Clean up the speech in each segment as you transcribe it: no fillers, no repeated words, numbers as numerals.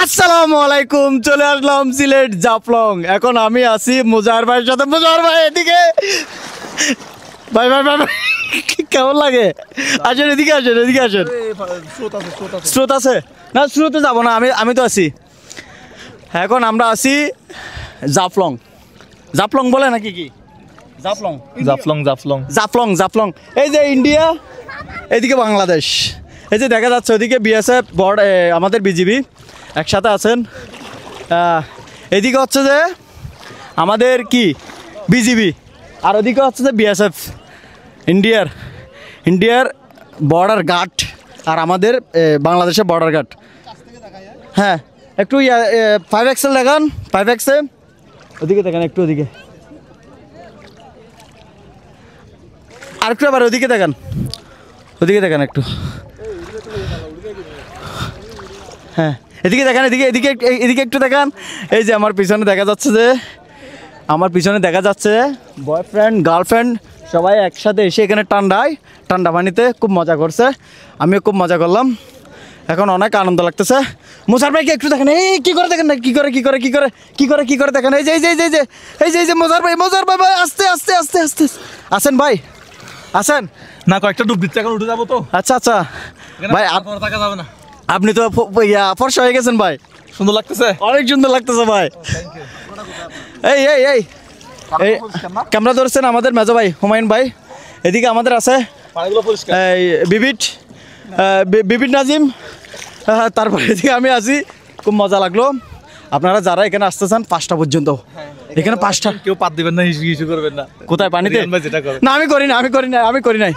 আসসালামু আলাইকুম, চলে আসলাম সিলেট জাফলং। এখন আমি আছি মুজাহির ভাইয়ের সাথে। মুজাহির ভাই এদিকে, ভাই ভাই ভাই কেমন লাগে? আসেন এদিকে, আসেন এদিকে আসেন। স্রোত আছে না? স্রোতে যাবো না, আমি তো আছি। এখন আমরা আছি জাফলং। জাফলং বলে নাকি কি? জাফলং জাফলং জাফলং জাফলং জাফলং। এই যে ইন্ডিয়া, এদিকে বাংলাদেশ। এই যে দেখা যাচ্ছে ওদিকে বিএসএফ আমাদের বিজিবি একসাথে আছেন। এদিকে হচ্ছে যে আমাদের কি বিজিবি, আর ওদিকে হচ্ছে যে বিএসএফ ইন্ডিয়ার বর্ডার গার্ড, আর আমাদের বাংলাদেশের বর্ডার গার্ড। হ্যাঁ, একটু 5X দেখান, 5X ওদিকে দেখেন, একটু ওদিকে আর একটু, আবার ওদিকে দেখেন, ওদিকে দেখেন একটু। হ্যাঁ, এদিকে দেখেন, এদিকে একটু দেখান। এই যে আমার পিছনে দেখা যাচ্ছে বয়ফ্রেন্ড গার্লফ্রেন্ড সবাই একসাথে এসে এখানে ঠান্ডা পানিতে খুব মজা করছে। আমিও খুব মজা করলাম। এখন অনেক আনন্দ লাগতেছে। মুজাহির ভাইকে একটু দেখেন, এই কি করে দেখেন না, কি করে দেখেন। এই যে মুজাহির ভাই আস্তে আসেন ভাই, আসেন না, কয়েকটা ডুব দিচ্ছে, এখন উঠে যাবো তো। আচ্ছা ভাই, থাকা যাবে না। আপনি তো ফর্সা হয়ে গেছেন ভাই, সুন্দর লাগতেছে, অনেক সুন্দর লাগতেছে ভাই। এই ক্যামেরা ধরছেন আমাদের মেজো ভাই হুমায়ুন ভাই। এদিকে আমাদের আছে এই বিবিট নাজিম। তারপরে এদিকে আমি আছি। খুব মজা লাগলো। আপনারা যারা এখানে আসতেছেন 5টা পর্যন্ত, এখানে 5টা, কেউ পাত দিবেন না, হিসু করবেন না। কোথায় পানিতে? না, আমি করি নাই,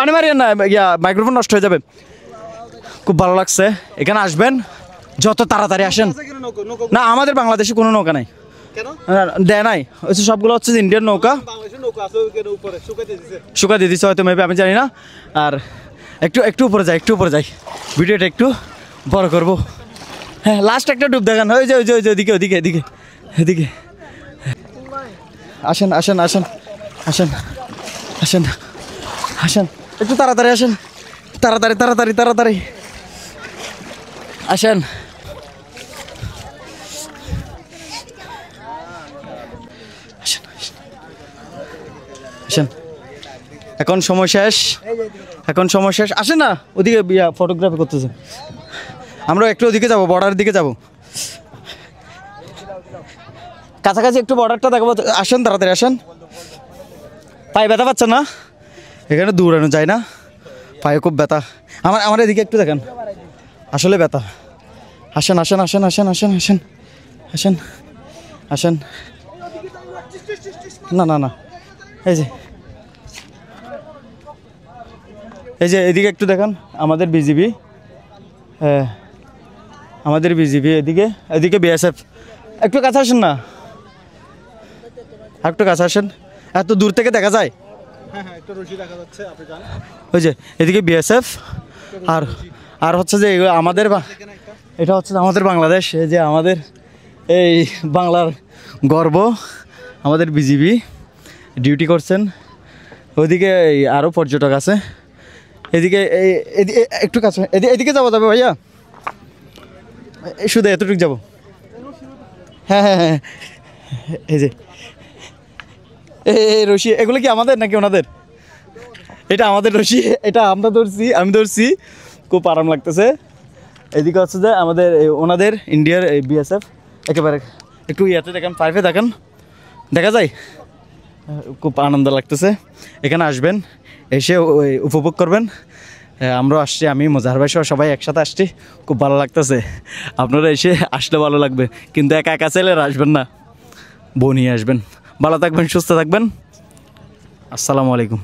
পানি মারিয়েন না, মাইক্রোফোন নষ্ট হয়ে যাবে। খুব ভালো লাগছে। এখানে আসবেন, যত তাড়াতাড়ি আসেন। না, আমাদের বাংলাদেশে কোনো নৌকা নাই, দেয় নাই। সবগুলো হচ্ছে ইন্ডিয়ান নৌকা, শুকা দিয়ে দিচ্ছে হয়তো, মেবি, আমি জানি না। আর একটু উপরে যাই, ভিডিওটা একটু বড় করবো। হ্যাঁ, লাস্ট একটা ডুব দেখান। ওই যে এদিকে আসেন, একটু তাড়াতাড়ি আসেন, তাড়াতাড়ি আসেন। এখন সময় শেষ। আসেন না, ওদিকে ফটোগ্রাফি করতেছে। আমরা একটু ওদিকে যাবো, বর্ডারের দিকে যাবো, কাছাকাছি একটু বর্ডারটা দেখাবো। আসেন, তাড়াতাড়ি আসেন। পায়ে ব্যথা পাচ্ছেন না? এখানে দৌড়ানো যায় না, পায়ে খুব ব্যথা। আমার এদিকে একটু দেখেন, আসলে ব্যথা। আসেন। না, এই যে এদিকে একটু দেখেন, আমাদের বিজিবি, এদিকে বিএসএফ। একটু কাছে আসেন না, একটু কাছে আসেন। এত দূর থেকে দেখা যায়। ওই যে এদিকে বিএসএফ, আর হচ্ছে যে এটা হচ্ছে আমাদের বাংলাদেশ। এই যে আমাদের এই বাংলার গর্ব, আমাদের বিজিবি ডিউটি করছেন। ওইদিকে আরও পর্যটক আছে। এদিকে একটু কাছে, এদিকে যাবো তবে ভাইয়া, শুধু এতটুকু যাবো। হ্যাঁ, এই যে রশি, এগুলো কি আমাদের নাকি ওনাদের? এটা আমাদের রশি, এটা আমি ধরছি। খুব আরাম লাগতেছে। এদিকে হচ্ছে যে আমাদের ওনাদের ইন্ডিয়ার বিএসএফ। একেবারে একটু দেখেন, 5-এ দেখেন, দেখা যায়। খুব আনন্দ লাগতেছে। এখানে আসবেন, এসে উপভোগ করবেন। আমরাও আসছি, আমি মুজাহির ভাই সবাই একসাথে আসছি। খুব ভালো লাগতেছে। আপনারা এসে আসলে ভালো লাগবে, কিন্তু একা চাইলে আসবেন না, বউ নিয়ে আসবেন। ভালো থাকবেন, সুস্থ থাকবেন। আসসালামু আলাইকুম।